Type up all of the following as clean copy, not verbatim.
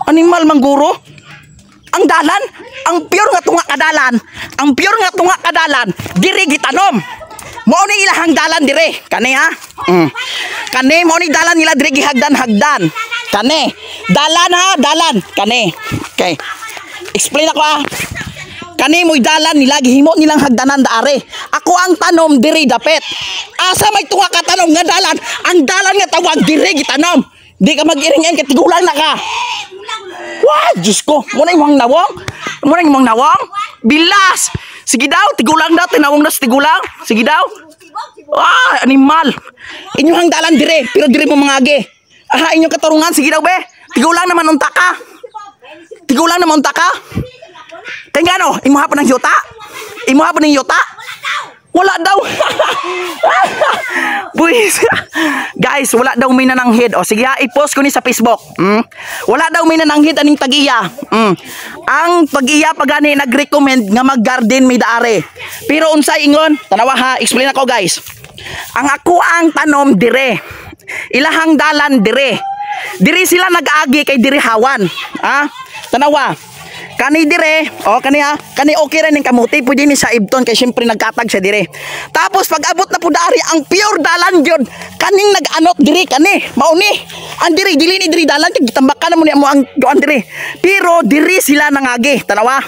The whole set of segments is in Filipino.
Animal mangguro. Ang dalan, ang pure nga tunga kadalan, ang pure nga tunga kadalan, diri gitanom. Mao ni ilahang dalan dire, kani ha? Kani mao ni dalan nila dire gihagdan-hagdan. Kani, dalan ha, dalan, kani. Okay. Explain ako ha. Kani mo'y dalan nila gihimo nilang hagdanan daare. Ako ang tanom dire dapet. Asa may tunga ka tanom nga dalan, ang dalan nga tawag dire gitanom. Di ka mag-iring-iring katigulang na ka. Wah, Diyos ko. Muna yung mga nawang. Muna yung mga nawang. Bilas. Sige daw, tigulang daw. Tinawang daw sa tigulang. Sige daw. Ah, animal. Inyong hangdalan dire. Pero dire mo mga agi. Aha, inyong katarungan. Sige daw, be. Tigulang naman unta ka. Tigulang naman unta ka. Kaya ano, imuha pa ng yuta? Imuha pa ng yuta? Wala daw. Buwis. Guys, wala daw may nananghid. O sige ha, i-post ko ni sa Facebook. Wala daw may nananghid aning tag-iya. Ang tag-iya pagani nag-recommend nga mag-garden may daare. Pero unsay ingon? Tanawa ha, explain ako guys. Ang ako ang tanom dire. Ilahang dalan dire. Diri sila nag-agi kay diri hawan. Ha? Tanawa. Kani dire, kani ha, kani okay rin yung kamuti, pwede ni sa ibton kay syempre nagkatag siya dire. Tapos pag abot na po dari, ang pure dalan yun, kaning nag-anot dire, kani, mauni. Ang dire, dili ni dire dalan, gitambakan na mo niya mo ang doan dire. Pero dire sila nangagi, tanawa.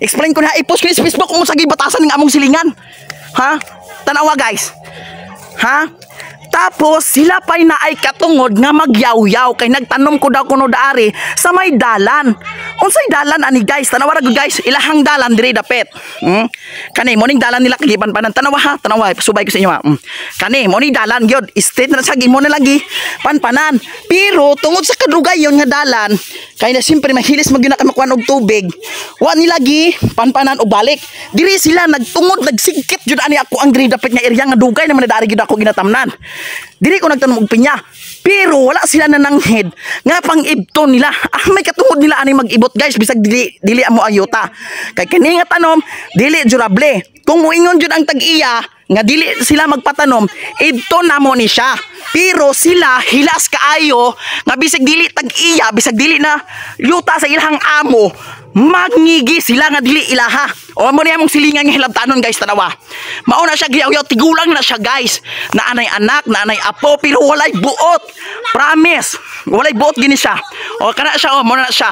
Explain ko na, i-post ko sa Facebook kung sagi batasan ng among silingan. Ha? Tanawa guys. Ha? Tapos sila pa'y na ay katungod nga magyaw-yaw kay nagtanom ko daw kuno daari sa may dalan. Unsay dalan ani guys? Tanawa ra guys, ilahang dalan diri dapet. Kani mo ning dalan nila kagiban panan. Tanawa ha, tanawa subay ko sa inyo ha. Kani mo ni dalan gyud, straight na sa gimo na lagi panpanan. Pero tungod sa kadrugayon nga dalan, kay na simpre mahilis magyuna kay makuan og tubig. Wa ni lagi panpanan og balik. Diri sila nagtungod nagsigkit jud ani ako ang diri dapet nga area nga dugay naman na daari gyud ako ginatamnan. Diri ko nagtanong og pinya. Pero wala sila nananghid nga pang-ibton nila. May katungod nila ani mag-ibot guys bisag dili amo ayuta. Kay kini nga tanom dili durable. Kung moingon jud ang tag-iya nga dili sila magpatanom, ibton na mo ni siya. Pero sila hilas kaayo nga bisag dili tag-iya, bisag dili na yuta sa ilahang amo, magngigi sila nga dili ilaha. O mo niya mong silingan nga hilabtanon guys, tanawa. Mauna siya giyaw-yaw, tigulang na siya guys. Naanay anak, naanay apo, pero walay buot. Promise. Walay buot gini siya. O kana siya, mo na siya.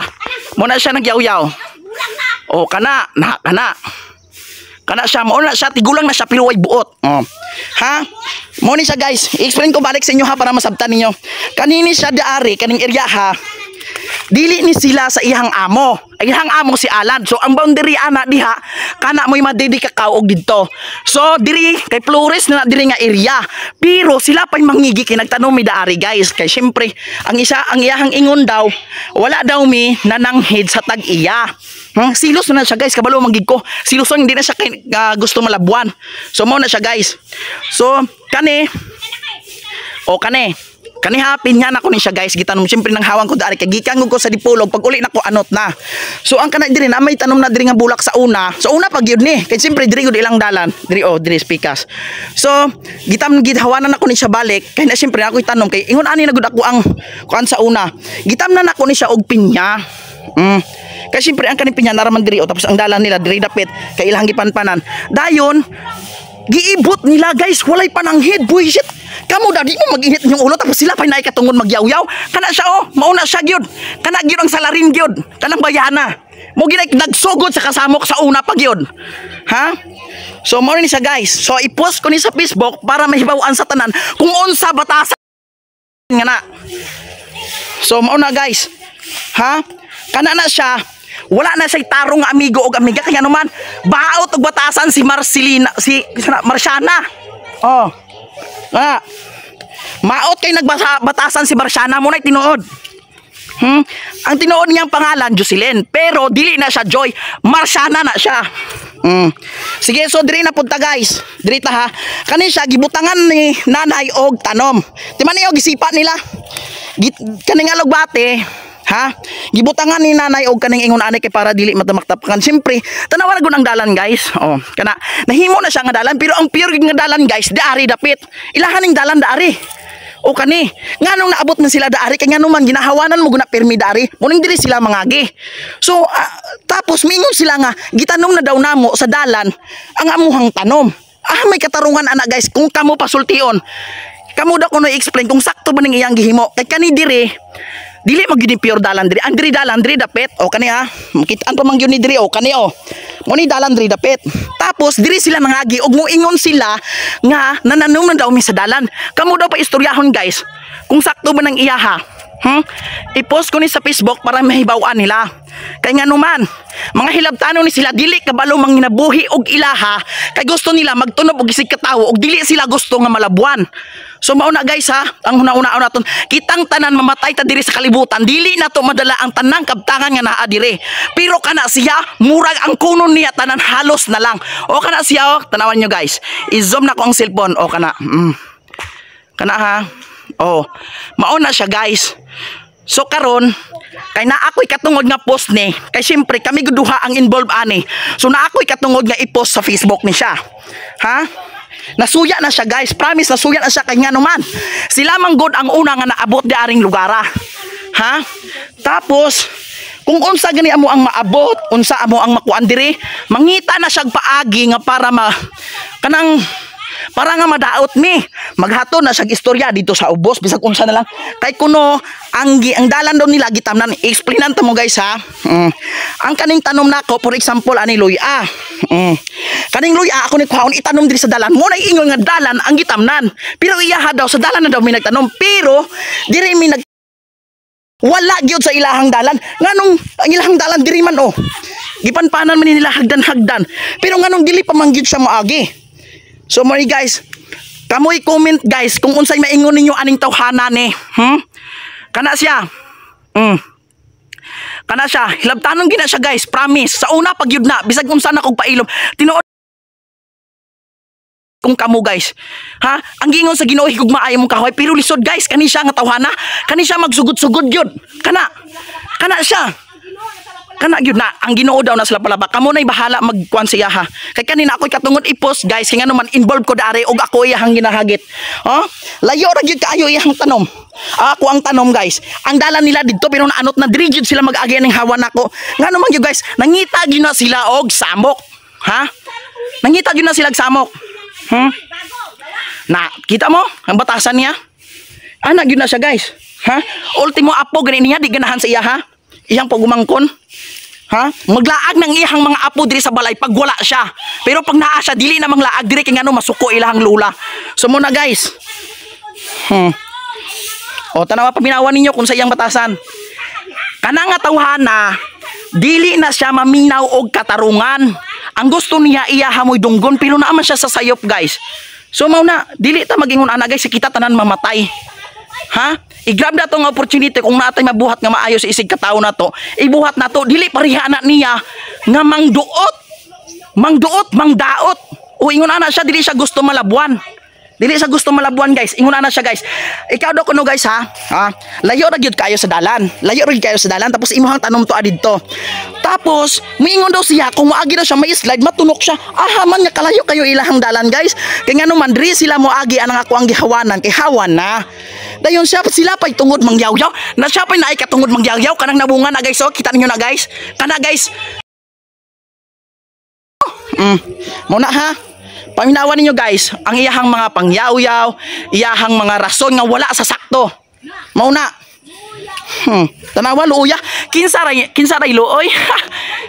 Mo na siya nagyaw-yaw. O kana siya, mo na siya, tigulang na siya, pero walay buot. Ha? Mo ni siya guys. I-explain ko balik sa inyo ha para masabtan ninyo. Kanini siya daari, kaning area ha. Dili ni sila sa ihang amo. Ihang amo si Alan. So ang boundary ana diha kana mo'y madidi kakaog didto. So diri kay Flores na diri nga area. Pero sila pay mangigi kay nagtanom mi daari guys. Kay syempre ang iyahang ingon daw wala daw mi nananghid sa tag-iya. Silos na siya guys, kabalo magig ko. Siloson hindi na siya gusto malabuan. So mo na siya guys. So kani Kani pinya na ko ni siya guys, gitanom siyempre nang hawang ko dari kay gikan ko sa dipulog pag uli na ko anot na. So ang kana diri na may tanom na diri nga bulak sa una. So una pag yun ni, kay siyempre diri gud ilang dalan, diri spikas. So githawanan na ko ni siya balik kay na siyempre ako itanom kay ingon ani na gud ako ang kuan sa una. Gitamnan na ko ni siya og pinya. Kay siyempre ang kaning pinya naraman diri tapos ang dalan nila diri dapit kay ilang gipanpanan. Dayon giibot nila guys, walay pananghid, buisit. Kamu dadi mo mag-init yung ulo tapos sila pa na ikatungod magyaw-yaw. Kana siya mauna siya gyud. Kana gyud ang salarin gyud. Kanang bayana. Mo ginay nagsugod sa kasamok sa una pag yun. Ha? So mo ni siya guys. So i-post ko ni sa Facebook para mahibaw-an sa tanan kung unsa batasan nga na. So mo na guys. Ha? Kana na siya. Wala na siya tarong nga amigo o amiga kaya naman baot og batasan si Marcelina si Marciana. Maot kay nagbatasan si Marciana mo na tinuod. Ang tinuod niyang pangalan Jocelyn, pero dili na siya Joy, Marciana na siya. Sige, so diri na punta guys. Diri ta ha. Kani siya gibutangan ni nanay og tanom. Di man niyo gisipa nila. Kaning alugbate, ha? Gibutangan ni nanay og kaning ingon ani kay para dili matamaktapakan. Siyempre, tanawa na gud ang dalan guys. Kana nahimo na siya nga dalan pero ang pure nga dalan guys, daari dapit. Ilahan ning dalan daari. O kani, nganong naabot man sila daari kay nganong man ginahawanan mo guna permi daari, muning diri sila mangagi. So tapos mingon sila nga gitanong na daw namo sa dalan ang amuhang tanom. May katarungan ana guys kung kamo pasultion. Kamo daw kuno i-explain kung sakto ba ning iyang gihimo. Kay kani diri dili magini pure dalan diri. Ang diri dalan diri dapit. O kani ha. Makita-an pa man gyud ni diri o kani o. Muni dalan diri dapit. Tapos diri sila nangagi ug moingon sila nga nananom na daw mi sa dalan. Kamo daw pa istoryahon guys. Kung sakto ba nang iyaha. I-post ko ni sa Facebook para mahibaw-an nila. Kay nga naman, mga hilabtanon ni sila dili kabalo manginabuhi og ilaha kay gusto nila magtunob og isig katawo og dili sila gusto nga malabuan. So mao na guys ha, ang huna-una naton, kitang tanan mamatay ta diri sa kalibutan, dili na to madala ang tanang kabtangan nga naa diri. Pero kana siya, murag ang kunon niya tanan halos na lang. O kana siya, tanawan nyo guys. I-zoom na ko ang cellphone. O kana. Kana ha. Oh, mao na siya guys. So karon kay na ako'y katungod nga post ni. Kay syempre kami guduha ang involved ani. So na ako'y katungod nga i-post sa Facebook ni siya. Ha? Nasuya na siya guys. Promise nasuya na siya kay nga naman. Sila man god ang una nga naabot di aring lugara. Ha? Tapos kung unsa gani amo ang maabot, unsa amo ang makuan diri, mangita na siya paagi nga para nga madaot mi maghato na siya istorya dito sa ubos bisag unsa na lang kay kuno ang dalan daw nila gitamnan. Explainan ta mo guys ha. Ang kaning tanom nako for example ani luya. Kaning luya ako ni kuhaon itanom diri sa dalan mo na ingon nga dalan ang gitamnan pero iyaha daw sa dalan na daw mi nagtanom pero diri mi wala gyud sa ilahang dalan nganong ang ilahang dalan diri man gipanpanan man nila hagdan pero nganong dili pa man gyud siya maagi. So mari guys, kamoy comment guys kung unsay maingon ninyo aning tawhana ni. Kana siya. Kana siya, hilabtanon gina siya guys, promise. Sa una pag yun na, bisag unsa na kog pailom, tinuod kung kamo guys. Ha? Ang gingon sa Ginoo higugma ayo mong kahoy, pero lisod guys, kani siya nga tawhana, kani siya magsugod-sugod gyud. Kana siya. Kana gyud na ang Ginoo daw na sila palaba. Kamo nay bahala magkuan siya ha. Kay kanina ako'y katungod i-post guys kay ngano man involved ko dari og ako iyang ginahagit. Layo ra gyud kaayo iyang tanom. Ako ang tanom guys. Ang dalan nila didto pero naanot na diri gyud sila mag-agi ning hawan nako. Ngano man gyud guys, nangita gyud na sila og samok. Ha? Nangita gyud na sila og samok. Na, kita mo ang batasan niya? Ana gyud na siya guys. Ha? Ultimo apo gani niya di ganahan sa iya ha. Iyang pagumangkon. Ha? Maglaag ng iyang mga apo diri sa balay pag wala siya. Pero pag naa siya dili na manglaag diri kay ngano masuko ilahang lula. So muna guys. O tanawa paminawan ninyo kung sa iyang batasan. Kana nga tawhana dili na siya maminaw og katarungan. Ang gusto niya iyaha mo'y dunggon pero naaman siya sa sayop guys. So mao na dili ta magingon ana guys kita tanan mamatay. Ha? I-grab na tong opportunity kung natay mabuhat nga maayo sa isig katawo na to. Ibuhat na to dili pariha na niya nga mangdaot. O ingon ana siya dili siya gusto malabuan. Dili siya gusto malabuan guys. Ingon ana siya guys. Ikaw daw kuno guys ha. Layo ra gyud kayo sa dalan. Tapos imuhang tanom to adidto. Tapos miingon daw siya kung maagi na siya may slide matunok siya. Man nga kalayo kayo ilahang dalan guys. Kay ngano man diri sila moagi anang ako ang gihawanan kay hawan na. Dayon sila pa'y tungod mangyawyaw. Na siya pa'y naay katungod mangyawyaw. Kanang nabunga na guys. Kita ninyo na guys. Kana guys. Muna ha. Paminawan ninyo guys. Ang iyahang mga pangyawyaw. Iyahang mga rason nga wala sa sakto. Mauna. Tanawa luuya. Kinsaray luoy.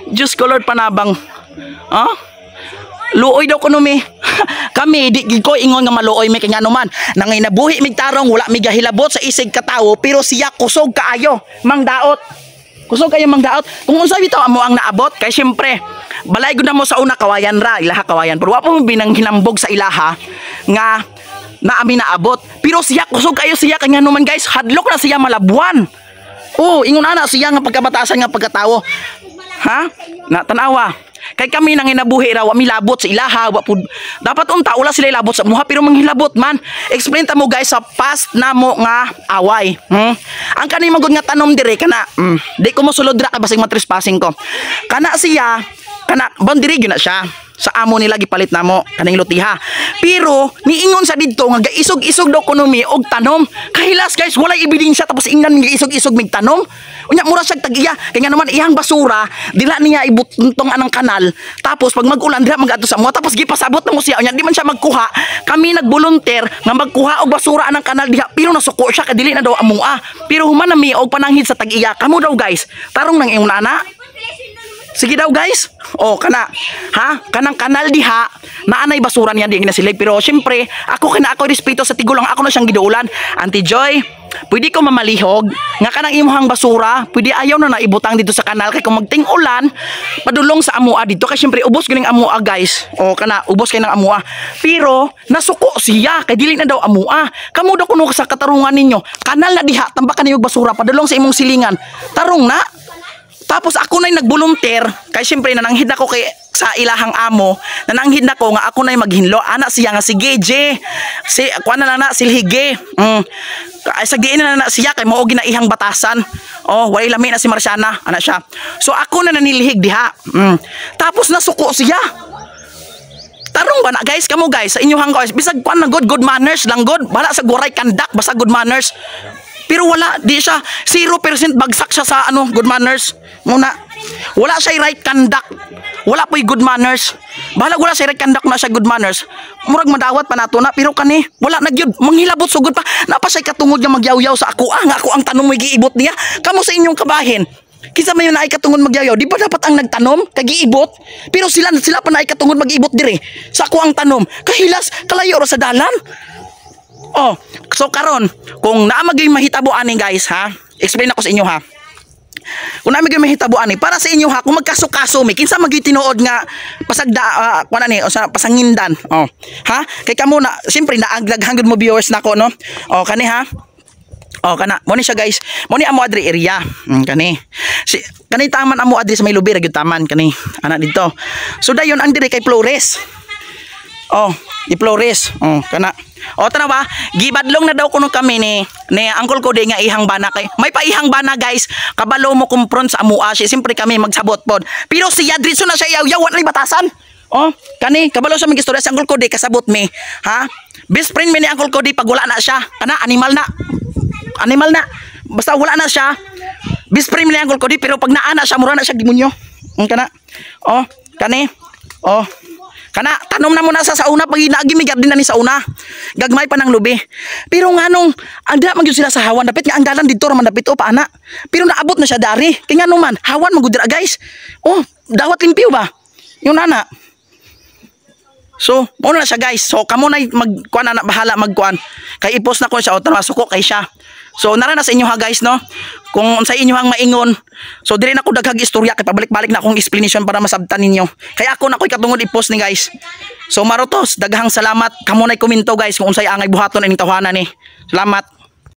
Diyos ko Lord panabang. Luoy daw kuno mi. Kami di ko ingon nga maluoy mi kay ngano man. Nangay nabuhi mig tarong wala mi gahilabot sa isig katawo pero siya kusog kaayo mangdaot. Kusog kayo mangdaot. Kung unsa bitaw amo ang naabot kay syempre balay gud na mo sa una kawayan ra ilaha kawayan pero wa pa mo binang hinambog sa ilaha nga naami naabot. Pero siya kusog kayo siya kay ngano man guys hadlok na siya malabuan. Ingon ana siya nga pagkabatasan nga pagkatawo. Ha? Na tanawa. Kay kami nang inabuhi raw mi labot sa ilaha dapat unta wala sila labot sa muha pero manghilabot man. Explain ta mo guys sa past namo nga away. Ang kani magud nga tanom dire kana di ko mosulod ra kay basig matrespassing ko. Kana siya kana bandiri gyud na siya. sa amo nila gipalit namo kaning lotiha. Pero niingon sa didto nga gaisog-isog daw kuno mi og tanom. Kahilas guys, walay ebidensya tapos ingnan nga isog-isog mig tanom. Unya mura siyag tag-iya kay nga naman iyang basura dila niya ibuntong anang kanal. Tapos pag mag-ulan dira mag-adto sa mo tapos gipasabot na mo siya. Unya di man siya magkuha. Kami nagbolunteer nga magkuha og basura anang kanal diha pero nasuko siya kay dili na daw amua. Pero human na mi og pananghid sa tag-iya. Kamo daw guys, tarong nang iyong nana. Sige daw guys. Oh, kana. Ha? Kanang kanal diha, naanay basura niya di na sila. Pero syempre, ako respeto sa tigulang ako na siyang giduulan. Auntie Joy, pwede ko mamalihog nga kanang imuhang basura, pwede ayaw na naibutang dito sa kanal kay kung magting ulan, padulong sa amua dito kay syempre ubos gining amua guys. Oh, kana ubos kay ng amua. Pero nasuko siya kay dili na daw amua. Kamo daw kuno sa katarungan ninyo. Kanal na diha, tambakan niyo basura padulong sa imong silingan. Tarong na. Tapos ako na'y nagbolunteer kay syempre nananghid ako kay sa ilahang amo, nananghid ako nga ako na'y maghinlo. Ana siya nga si Geje. Si kuan na na silhige. Ay sa diin na siya kay mao ginaihang batasan. Oh, walay lami na si Marciana, ana siya. So ako na nanilihig diha. Tapos nasuko siya. Tarong ba na guys, kamo guys sa inyong guys, bisag kuan na good manners lang good. Bala sa guray kandak basta good manners. Pero wala, di siya 0% bagsak siya sa good manners. Muna. Wala siya right conduct. Wala po'y good manners. Bahala wala siya right conduct na siya good manners. Murag madawat pa nato na pero kani wala na gyud manghilabot sugod pa. Napa siya katungod nga magyaw-yaw sa ako. Nga ako ang tanom mo giibot niya. Kamo sa inyong kabahin. Kinsa may naay katungod magyaw-yaw, di ba dapat ang nagtanom kagiibot? Pero sila pa naay katungod mag-ibot dire. Sa ako ang tanom. Kahilas kalayo ra sa dalan. Oh, so karon kung naa magay mahitabo ani guys ha, explain ako sa inyo ha. Kung naa magay mahitabo ani para sa inyo ha, kung magkaso-kaso mi kinsa magitinuod nga pasagda kuan ani o sa pasangindan. Oh, ha? Kay kamo na siyempre naaglaghangod mo viewers nako no. Oh, kani ha. Oh, kana mo ni siya guys. Mo ni amo adri area. Kani. Kani taman amo adri sa may lubi ra gyud taman kani. Ana dito. So dayon ang dire kay Flores. Oh, di Flores. Oh, kana. O tara ba, gibadlong na daw kuno kami ni Uncle Cody nga ihang bana kay. May paihang bana guys, kabalo mo kumpron sa amua siya. Siyempre kami magsabot pod. Pero si Yadritso na siya yaw-yaw wala batasan. Oh, kani kabalo sa mga istorya sa Uncle Cody kasabot mi. Ha? Best friend mi ni Uncle Cody pag wala na siya. Kana animal na. Animal na. Basta wala na siya. Best friend mi ni Uncle Cody pero pag naana siya mura na siya demonyo. Kana. Oh, kani. Oh. Kana tanom na mo na sa una pag inaagimigad din na ni sa una. Gagmay pa ng lubi. Pero nganong anda man gyud sila sa hawan dapat nga ang dalan didto ra man dapat o paana. Pero naabot na siya dari. Kay nganong man hawan magudira guys. Oh, dawat limpyo ba? Yung nana. So, mo na siya guys. So kamo na magkuan na bahala magkuan. Kay i-post na ko siya o tara suko kay siya. So nara na sa inyo ha guys no. Kung sa inyo hang maingon. So dire na ko daghag istorya kay pabalik-balik na akong explanation para masabtan ninyo. Kaya ako na ko'y katungod i-post ni guys. So marotos, daghang salamat. Kamo na'y komento guys kung unsay angay buhaton ining tawhanan ni. Salamat.